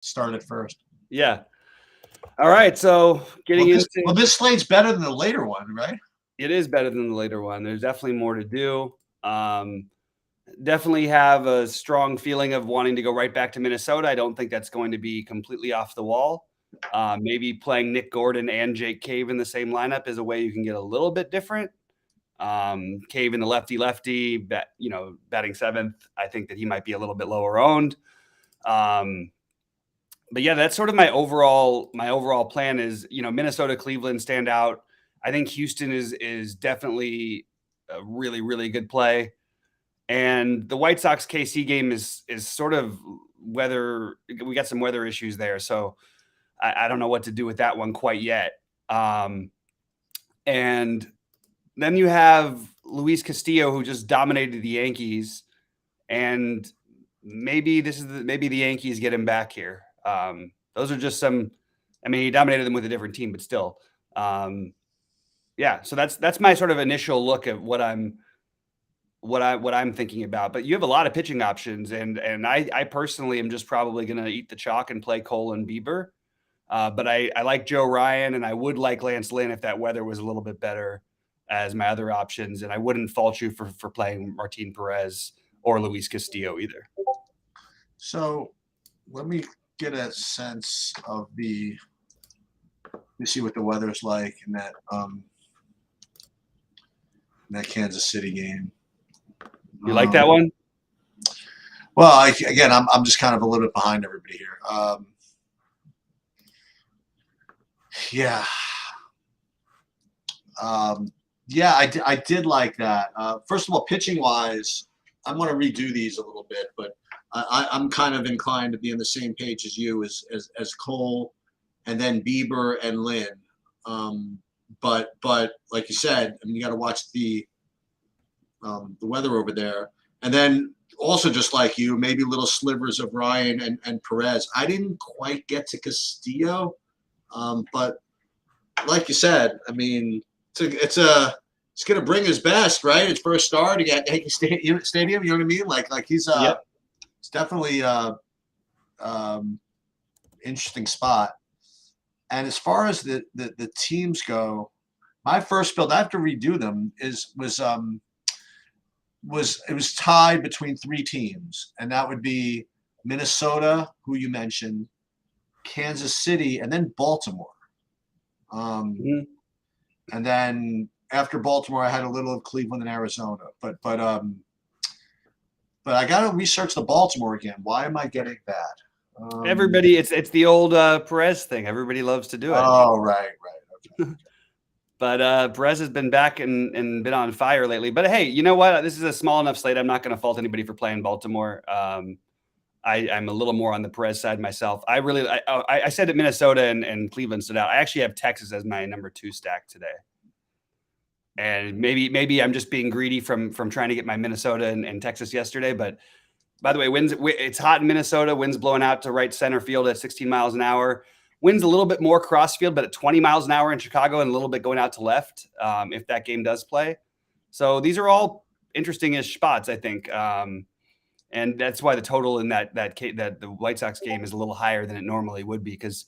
started first. Yeah. All right. So this slate's better than the later one, right? It is better than the later one. There's definitely more to do. Definitely have a strong feeling of wanting to go right back to Minnesota. I don't think that's going to be completely off the wall. Maybe playing Nick Gordon and Jake Cave in the same lineup is a way you can get a little bit different. Cave in the lefty, batting seventh. I think that he might be a little bit lower owned. But yeah, that's sort of my overall plan is, Minnesota, Cleveland stand out. I think Houston is definitely a really, really good play. And the White Sox KC game is sort of weather. We got some weather issues there. So I don't know what to do with that one quite yet. And then you have Luis Castillo, who just dominated the Yankees. And maybe the Yankees get him back here. Those are just he dominated them with a different team, but still. So that's my sort of initial look at what I'm thinking about. But you have a lot of pitching options, and I personally am just probably going to eat the chalk and play Cole and Bieber. But I like Joe Ryan, and I would like Lance Lynn if that weather was a little bit better as my other options. And I wouldn't fault you for playing Martin Perez or Luis Castillo either. So let me get a sense of let me see what the weather's like in that Kansas City game. You like that one? Well, I'm just kind of a little bit behind everybody here. I did like that. First of all, pitching wise, I'm going to redo these a little bit, but I'm kind of inclined to be on the same page as you as Cole, and then Bieber and Lynn. But like you said, you got to watch the weather over there, and then also just like you, maybe little slivers of Ryan and Perez. I didn't quite get to Castillo, but like you said, it's going to bring his best, right? His first start at Yankee Stadium. You know what I mean? Like he's yep. It's definitely interesting spot. And as far as the teams go, my first build, I have to redo them, was tied between three teams, and that would be Minnesota, who you mentioned, Kansas City, and then Baltimore. And then after Baltimore, I had a little of Cleveland and Arizona, but I got to research the Baltimore again. Why am I getting that? Everybody, it's the old Perez thing. Everybody loves to do it. Oh, right. Okay. But Perez has been back and been on fire lately. But hey, you know what? This is a small enough slate. I'm not going to fault anybody for playing Baltimore. I'm a little more on the Perez side myself. I said that Minnesota and Cleveland stood out. I actually have Texas as my number 2 stack today. And maybe I'm just being greedy from trying to get my Minnesota and Texas yesterday. But by the way, it's hot in Minnesota. Wind's blowing out to right center field at 16 miles an hour. Wind's a little bit more crossfield, but at 20 miles an hour in Chicago and a little bit going out to left if that game does play. So these are all interesting-ish spots, I think. And that's why the total in that the White Sox game is a little higher than it normally would be, because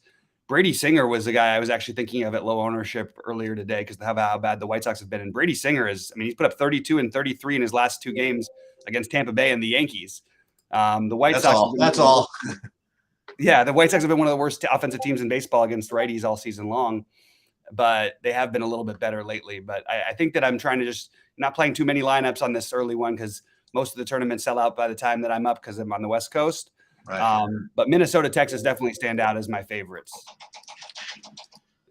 Brady Singer was the guy I was actually thinking of at low ownership earlier today because of how bad the White Sox have been. And Brady Singer he's put up 32 and 33 in his last 2 games against Tampa Bay and the Yankees. The White Sox. That's all. Yeah, the White Sox have been one of the worst offensive teams in baseball against righties all season long, but they have been a little bit better lately. But I think that I'm trying to just not playing too many lineups on this early one because most of the tournaments sell out by the time that I'm up because I'm on the West Coast. Right. But Minnesota, Texas definitely stand out as my favorites.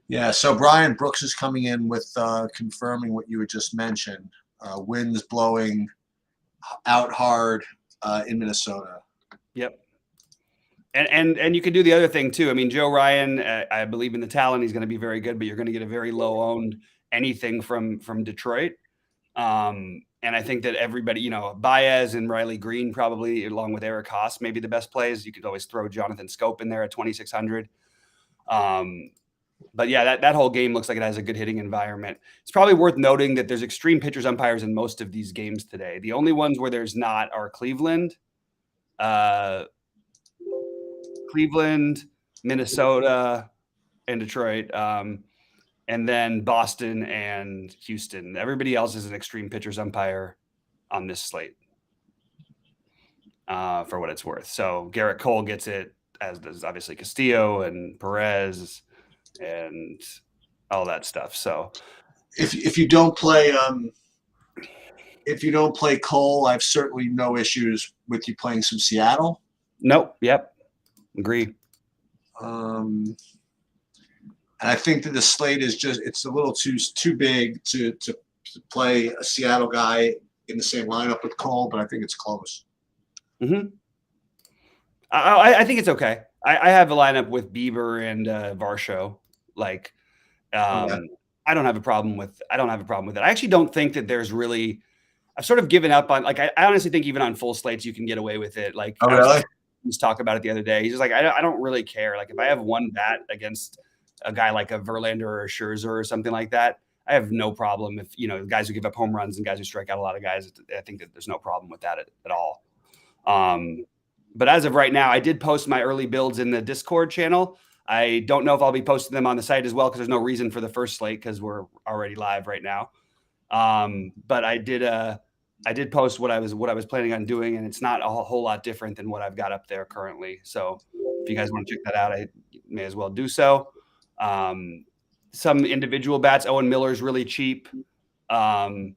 Yeah, so Brian Brooks is coming in with confirming what you had just mentioned. Winds blowing out hard in Minnesota. Yep. And you could do the other thing too. Joe Ryan, I believe in the talent. He's going to be very good, but you're going to get a very low owned anything from Detroit. And I think that everybody, Baez and Riley Green probably, along with Eric Haas, maybe the best plays. You could always throw Jonathan Scope in there at 2,600. But yeah, that whole game looks like it has a good hitting environment. It's probably worth noting that there's extreme pitchers umpires in most of these games today. The only ones where there's not are Cleveland Cleveland, Minnesota, and Detroit, and then Boston and Houston. Everybody else is an extreme pitchers umpire on this slate, for what it's worth. So Garrett Cole gets it, as does obviously Castillo and Perez and all that stuff. So if you don't play Cole, I've certainly no issues with you playing some Seattle. nope, yep, agree. And I think that the slate is it's a little too big to play a Seattle guy in the same lineup with Cole, but I think it's close. Mm-hmm. I think it's okay. I have a lineup with Bieber and Varsho. Like, I don't have a problem with it. I actually don't think that there's really. I've sort of given up on, like, I honestly think even on full slates you can get away with it. Like, oh really? He's talk about it the other day. He's just like, I don't really care. Like, if I have one bat against a guy like a Verlander or a Scherzer or something like that, I have no problem. If guys who give up home runs and guys who strike out a lot of guys, I think that there's no problem with that at all. But as of right now, I did post my early builds in the Discord channel. I don't know if I'll be posting them on the site as well, because there's no reason for the first slate because we're already live right now. But I did post what I was planning on doing, and it's not a whole lot different than what I've got up there currently. So if you guys want to check that out, I may as well do so. Some individual bats. Owen Miller is really cheap. I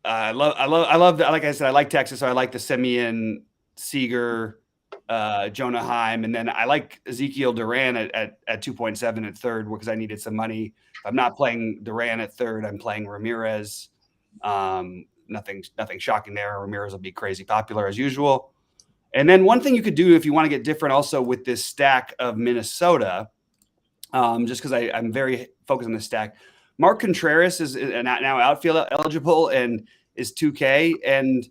love like I said, I like Texas, so I like the Semien, Seager, Jonah Heim, and then I like Ezekiel Duran at 2.7 at third, because I needed some money. If I'm not playing Duran at third, I'm playing Ramirez. Nothing shocking there. Ramirez will be crazy popular as usual. And then one thing you could do if you want to get different also with this stack of Minnesota, just because I'm very focused on this stack. Mark Contreras is now outfield eligible and is 2K. And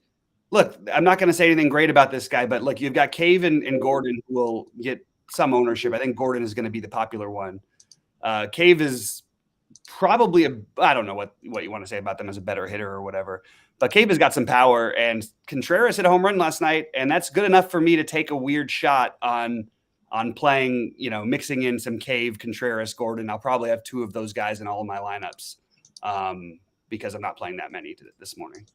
look, I'm not going to say anything great about this guy, but look, you've got Cave and Gordon who will get some ownership. I think Gordon is going to be the popular one. Cave is probably I don't know what you want to say about them as a better hitter or whatever, but Cave has got some power, and Contreras hit a home run last night, and that's good enough for me to take a weird shot on playing, mixing in some Cave, Contreras, Gordon. I'll probably have two of those guys in all of my lineups, because I'm not playing that many this morning.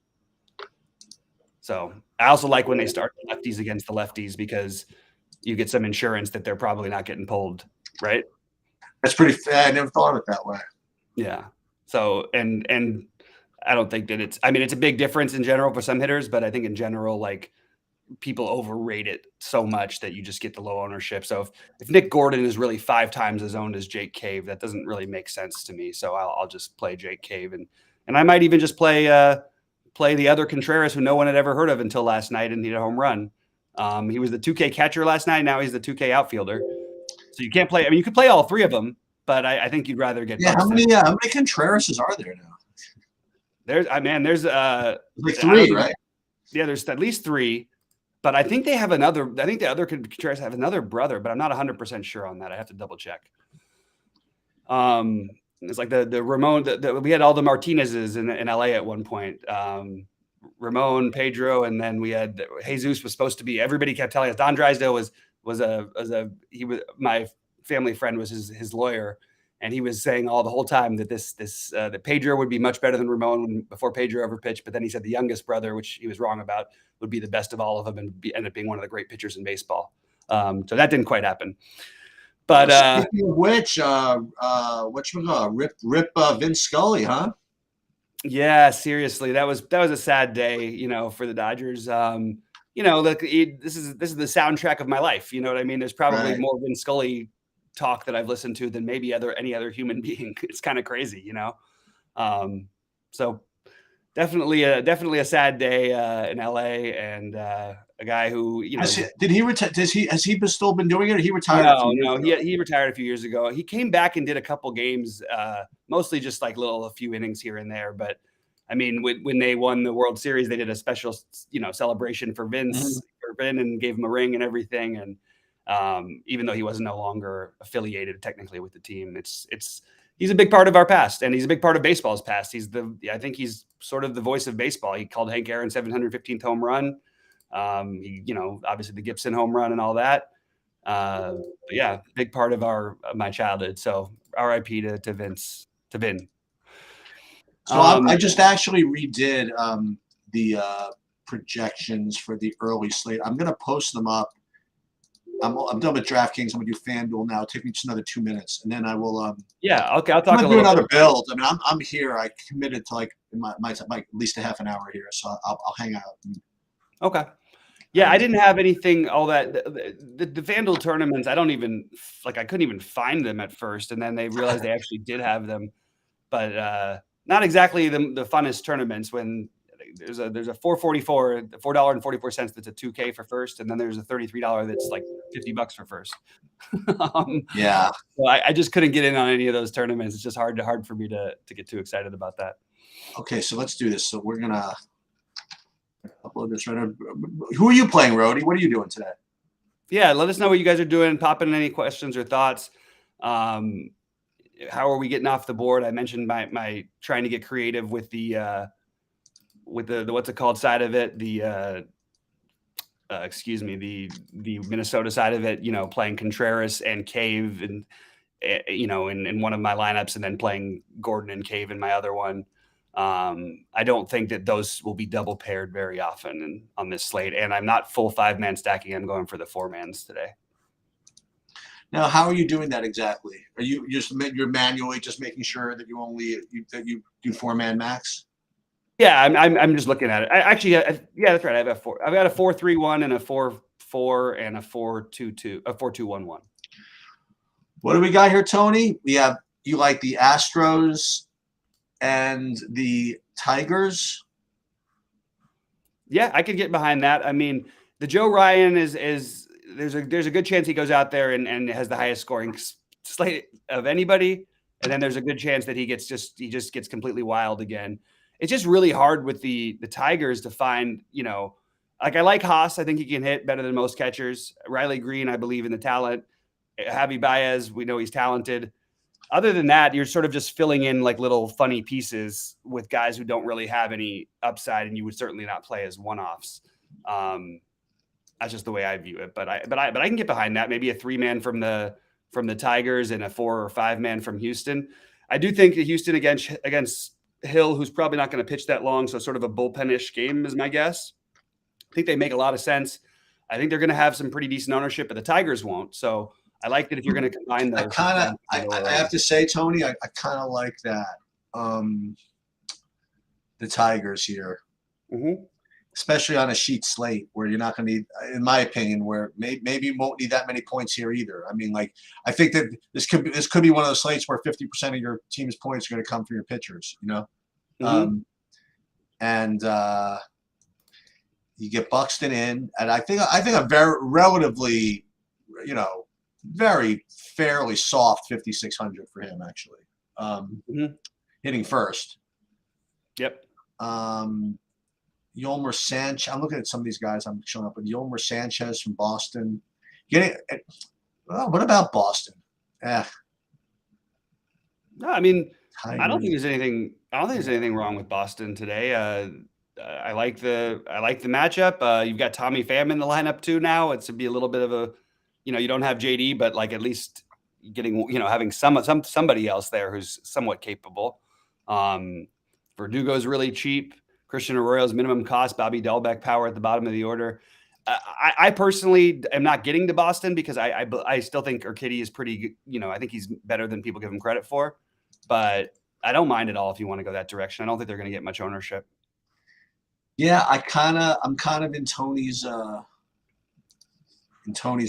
So I also like when they start the lefties against the lefties, because you get some insurance that they're probably not getting pulled, right? That's pretty fair. I never thought of it that way. Yeah. So, and I don't think that it's a big difference in general for some hitters, but I think in general, like, people overrate it so much that you just get the low ownership. So if Nick Gordon is really 5 times as owned as Jake Cave, that doesn't really make sense to me. So I'll just play Jake Cave, and I might even just play the other Contreras who no one had ever heard of until last night and hit a home run. He was the 2K catcher last night. Now he's the 2K outfielder. So you can't play. I mean, you could play all three of them, but I think you'd rather get. Yeah. How many Contrerases are there now? There's like 3, right? Yeah, there's at least 3, but I think they have another. I think the other Contreras have another brother, but I'm not 100% sure on that. I have to double check. It's like the Ramon. We had all the Martinezes in LA at one point. Ramon, Pedro, and then we had Jesus was supposed to be. Everybody kept telling us Don Drysdale was my family friend was his lawyer, and he was saying the whole time that that Pedro would be much better than Ramon before Pedro ever pitched. But then he said the youngest brother, which he was wrong about, would be the best of all of them and end up being one of the great pitchers in baseball. So that didn't quite happen. But speaking of which, rip Vince Scully, huh? Yeah, seriously, that was a sad day, for the Dodgers. Look, this is the soundtrack of my life. You know what I mean? There's probably more Vince Scully talk that I've listened to than maybe any other human being. It's kind of crazy, So definitely a sad day in LA, and a guy who did he retire? Has he still been doing it? Or he retired? No. He retired a few years ago. He came back and did a couple games, mostly just like a few innings here and there. But I mean, when they won the World Series, they did a special celebration for Vince and gave him a ring and everything. And even though he was no longer affiliated technically with the team, he's a big part of our past, and he's a big part of baseball's past. I think he's sort of the voice of baseball. He called Hank Aaron's 715th home run. Obviously the Gibson home run and all that. But yeah, big part of my childhood. So R.I.P. to Vince, to Vin. So I just actually redid the projections for the early slate. I'm gonna post them up. I'm done with DraftKings. I'm gonna do FanDuel now. It'll take me just another 2 minutes, and then I will. Yeah, okay. I'll I'm talk a gonna do little another bit. build. I mean, I'm here. I committed to like at least a half an hour here, so I'll hang out. Okay. Yeah, I didn't have anything. All that the FanDuel tournaments. I don't even like. I couldn't even find them at first, and then they realized they actually did have them, but not exactly the funnest tournaments. When there's a $4.44 that's a 2K for first, and then there's a $33 that's like $50 for first. Yeah. So I just couldn't get in on any of those tournaments. It's just hard for me to get too excited about that. Okay, so let's do this. So we're gonna upload this right now. Who are you playing, Rody? What are you doing today? Yeah, let us know what you guys are doing. Pop in any questions or thoughts. How are we getting off the board? I mentioned my trying to get creative with the what's it called side of it. The excuse me, the Minnesota side of it. You know, playing Contreras and Cave, and you know, in one of my lineups, and then playing Gordon and Cave in my other one. I don't think that those will be double paired very often on this slate, and I'm not full 5-man stacking. I'm going for the 4-mans today. Now, how are you doing that exactly? Are you're manually just making sure that you do 4-man max? Yeah, I'm just looking at it. Yeah, that's right. I've got a 4-3-1 and a 4-4 and a 4-2-2, a 4-2-1-1. What do we got here, Tony? You like the Astros and the Tigers? Yeah, I could get behind that. I mean, the Joe Ryan is there's a good chance he goes out there and has the highest scoring slate of anybody, and then there's a good chance that he just gets completely wild again. It's just really hard with the Tigers to find, you know, like I like Haas. I think he can hit better than most catchers. Riley Green, I believe in the talent. Javi Baez, we know he's talented. Other than that, you're sort of just filling in like little funny pieces with guys who don't really have any upside, and you would certainly not play as one-offs. That's just the way I view it. But I can get behind that. Maybe a 3-man from the Tigers and a 4 or 5-man from Houston. I do think that Houston against Hill, who's probably not going to pitch that long, so sort of a bullpen-ish game is my guess. I think they make a lot of sense. I think they're going to have some pretty decent ownership, but the Tigers won't. So I like that if you're going to combine those. I have to say, Tony, I kind of like that. The Tigers here, especially on a sheet slate where you're not going to need, in my opinion, where maybe you won't need that many points here either. I mean, like I think that this could be one of those slates where 50% of your team's points are going to come from your pitchers. You know, and you get Buxton in, and I think a very relatively, you know, very fairly soft 5,600 for him actually. Hitting first. Yep. Yolmer Sanchez. I'm looking at some of these guys I'm showing up with. Yolmer Sanchez from Boston. What about Boston? No, I mean, I don't think there's anything wrong with Boston today. I like the matchup. You've got Tommy Pham in the lineup too now. It's to be a little bit of a, you know, you don't have JD, but like at least getting, you know, having somebody else there who's somewhat capable. Verdugo's really cheap. Christian Arroyo's minimum cost. Bobby Dahlbeck power at the bottom of the order. I personally am not getting to Boston because I still think Urquidy is pretty, you know, I think he's better than people give him credit for, but I don't mind at all if you want to go that direction. I don't think they're going to get much ownership. Yeah, I'm kind of in Tony's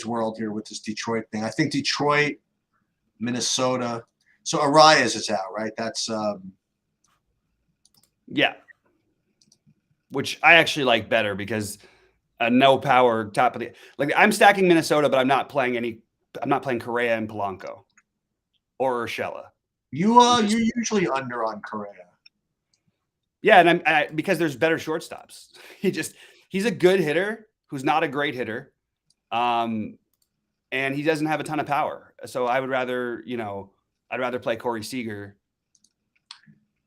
world here with this Detroit thing. I think Detroit, Minnesota. So Arias is out, right? That's yeah. Which I actually like better because no power top of the, like I'm stacking Minnesota, but I'm not playing Correa and Polanco or Urshela. You're usually under on Correa. Yeah, and because there's better shortstops. He's a good hitter who's not a great hitter, and he doesn't have a ton of power. So I would rather, I'd rather play Corey Seager.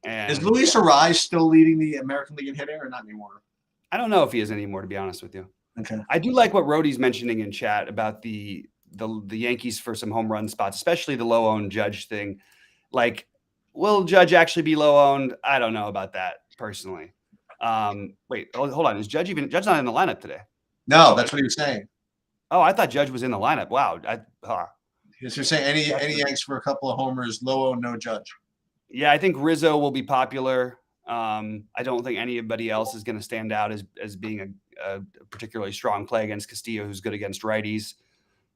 And is Luis Ariz still leading the American League in hitting or not anymore? I don't know if he is anymore, to be honest with you. Okay. I do like what Rhodey's mentioning in chat about the the Yankees for some home run spots, especially the low owned Judge thing. Like, will Judge actually be low owned? I don't know about that personally. Wait, hold on. Is Judge not in the lineup today? No, that's what he was saying. Oh, I thought Judge was in the lineup. Wow. You're saying any Yanks for a couple of homers, low owned, no Judge. Yeah, I think Rizzo will be popular. I don't think anybody else is going to stand out as being a particularly strong play against Castillo, who's good against righties.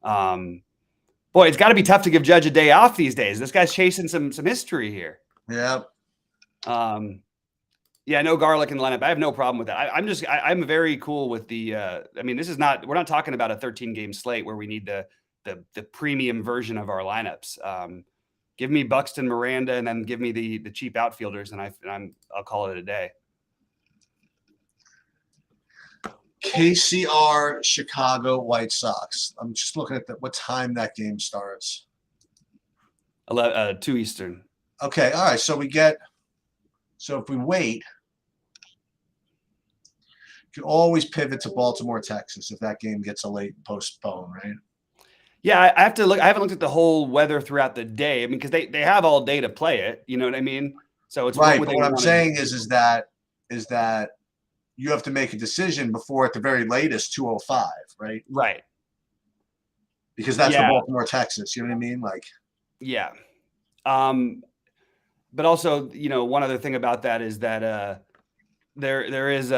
Boy, it's got to be tough to give Judge a day off these days. This guy's chasing some history here. Yeah. Yeah, no Garlic in the lineup. I have no problem with that. I'm very cool with the. I mean, we're not talking about a 13-game slate where we need the premium version of our lineups. Give me Buxton, Miranda, and then give me the cheap outfielders, and I'll call it a day. KCR Chicago White Sox. I'm just looking at what time that game starts. 2 Eastern. Okay, all right. So if we wait, you can always pivot to Baltimore, Texas if that game gets a late postpone, right? Yeah, I have to look. I haven't looked at the whole weather throughout the day. I mean, because they have all day to play it. You know what I mean? So it's right. But what I'm saying is that you have to make a decision before at the very latest 2:05, right? Right. Because that's for Baltimore, Texas. You know what I mean? Like. Yeah. But also, one other thing about that is that there is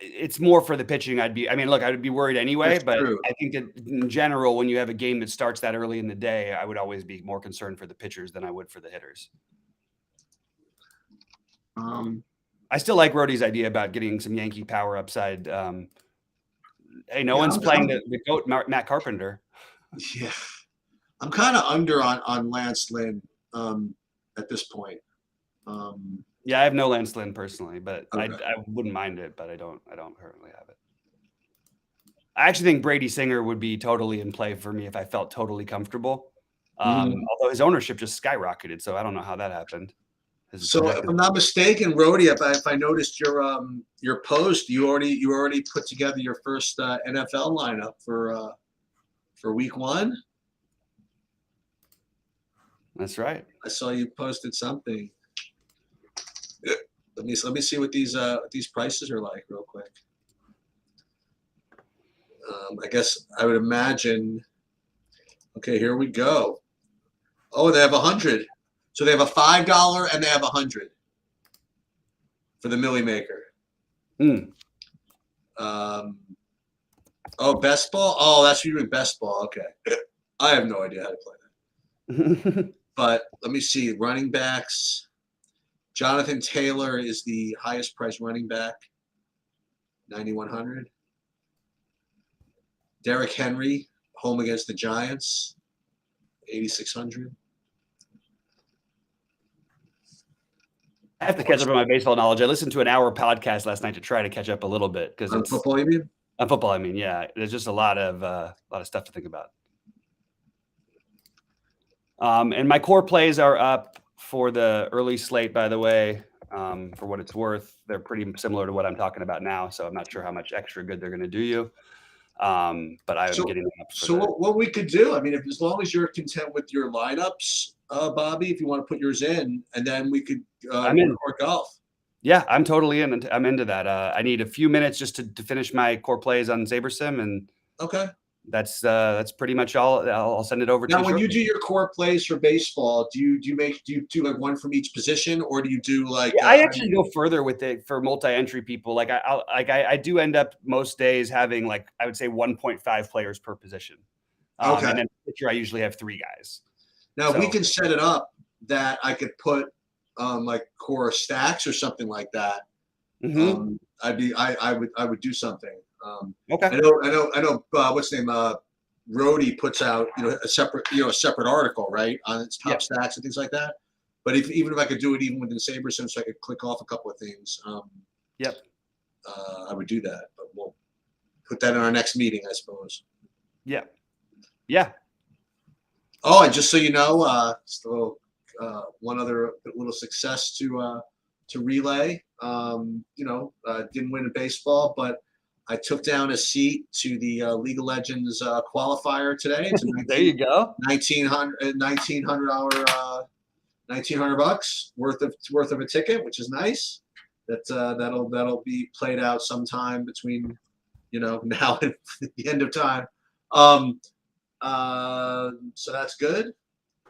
it's more for the pitching. I would be worried anyway, That's but true. I think that in general, when you have a game that starts that early in the day, I would always be more concerned for the pitchers than I would for the hitters. I still like Rhodey's idea about getting some Yankee power upside. Hey, no one's playing the GOAT, Matt Carpenter. Yeah. I'm kind of under on Lance Lynn at this point. Yeah, I have no Lance Lynn personally, but okay. I wouldn't mind it, but I don't currently have it. I actually think Brady Singer would be totally in play for me if I felt totally comfortable. Although his ownership just skyrocketed, so I don't know how that happened. So if I'm not mistaken, Rhodey, if I noticed your post, you already put together your first NFL lineup for week 1. That's right. I saw you posted something. Let me see what these prices are like real quick. I guess I would imagine. Okay, here we go. Oh, they have 100. So they have a $5 and they have 100 for the Millie Maker. Oh, best ball. Oh, that's you doing best ball. Okay, I have no idea how to play that. But let me see. Running backs. Jonathan Taylor is the highest priced running back, 9,100. Derrick Henry, home against the Giants, 8,600. I have to catch up on my baseball knowledge. I listened to an hour podcast last night to try to catch up a little bit because on football. You mean? On football, I mean, yeah. There's just a lot of stuff to think about. And my core plays are up for the early slate, by the way. For what it's worth, they're pretty similar to what I'm talking about now. So I'm not sure how much extra good they're going to do you. But I'm getting them up. So what we could do, I mean, as long as you're content with your lineups, Bobby, if you want to put yours in, and then we could record golf. Yeah, I'm totally in. I'm into that. I need a few minutes just to finish my core plays on SaberSim, and okay, that's pretty much all. I'll send it over to you. Now, when you do your core plays for baseball, do you do like one from each position, or do you do like? Yeah, I actually go further with it for multi-entry people. Like I do end up most days having like I would say 1.5 players per position. Okay, and then pitcher I usually have 3 guys. Now we can set it up that I could put like core stacks or something like that. I would do something. Okay. I know. What's his name? Rhodey puts out a separate article, right, on its top stacks and things like that. But even if I could do it even within SaberSim, so I could click off a couple of things. I would do that. But we'll put that in our next meeting, I suppose. Yeah. Yeah. Oh, and just so you know, still one other little success to relay. Didn't win in baseball, but I took down a seat to the League of Legends qualifier today. It's a There you go. $1,900 worth of a ticket, which is nice. That'll be played out sometime between now and the end of time. So that's good.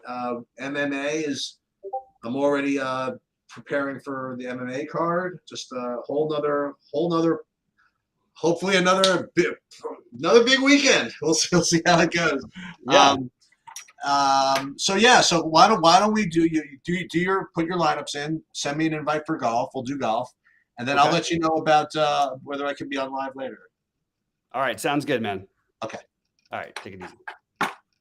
MMA is, I'm already preparing for the MMA card. Just a whole nother, hopefully another big weekend. We'll see how it goes. Yeah. So why don't we put your lineups in, send me an invite for golf. We'll do golf, and then I'll Okay. let you know about whether I can be on live later. All right. Sounds good, man. Okay. All right. Take it easy.